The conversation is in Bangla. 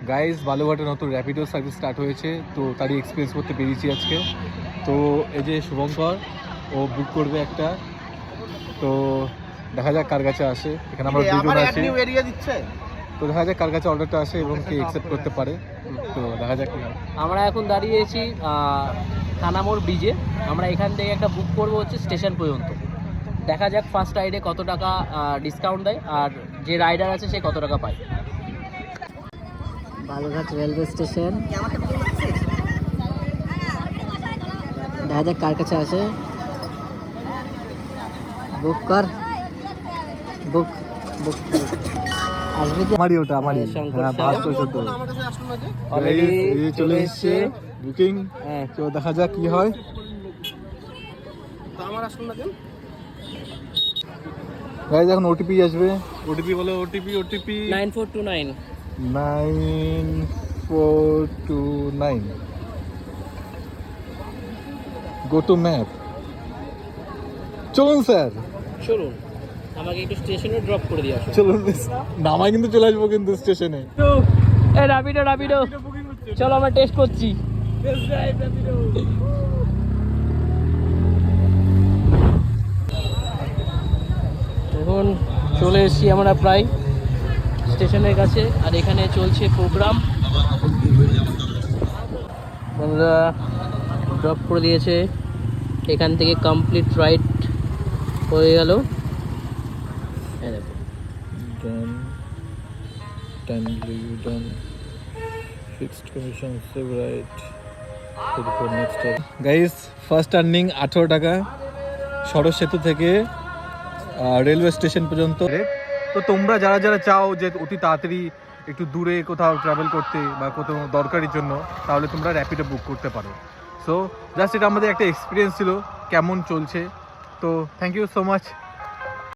গাইস, বালুঘাটে নতুন র্যাপিডো সার্ভিস স্টার্ট হয়েছে, তো তারই এক্সপিরিয়েন্স করতে পেরেছি আজকে। তো এই যে শুভঙ্কর, ও বুক করবে একটা, তো দেখা যাক কার কাছে আসে। এখানে আমরা দুজন আছি, তো দেখা যাক কার কাছে অর্ডারটা আসে এবং কে অ্যাকসেপ্ট করতে পারে। তো দেখা যাক কি হয়। আমরা এখন দাঁড়িয়েছি থানামোড় ব্রিজে। আমরা এখান থেকে একটা বুক করবো হচ্ছে স্টেশন পর্যন্ত। দেখা যাক ফার্স্ট রাইডে কত টাকা ডিসকাউন্ট দেয় আর যে রাইডার আছে সে কত টাকা পায়। বালুরঘাট রেলওয়ে স্টেশন, দেখা যাক কার কাছে আসে। বুক কর, বুক বুক আসবে তো আমারই ওটা, আমারই। হ্যাঁ, বাস তো ছোট। অলরেডি চলে এসেছে বুকিং। হ্যাঁ, তো দেখা যাক কি হয়। গাইস, এখন ওটিপি আসবে। ওটিপি বলো, ওটিপি 9429। 9429। Go to map. চলুন স্যার, চলুন আমাকে একটু স্টেশনে ড্রপ করে দিয়ে আসুন। চলুন। নামায় কিন্তু চলে আসবো কিন্তু স্টেশনে। এই রাপিডো চলো আমরা টেস্ট করছি। এখন চলে এসেছি আমরা প্রায় স্টেশনের কাছে, আর এখানে চলছে প্রোগ্রাম। বন্ধুরা ড্রপ করে দিয়েছে, এখান থেকে কমপ্লিট রাইড হয়ে গেল। গাইস, ফার্স্ট টার্নিং 18 টাকা সরস সেতু থেকে রেলওয়ে স্টেশন পর্যন্ত। তো তোমরা যারা যারা চাও যে অতি তাড়াতাড়ি একটু দূরে কোথাও ট্রাভেল করতে বা কোথাও দরকারের জন্য, তাহলে তোমরা র্যাপিডো বুক করতে পারো। সো জাস্ট এটা আমাদের একটা এক্সপিরিয়েন্স ছিল কেমন চলছে। তো থ্যাংক ইউ সো মাচ।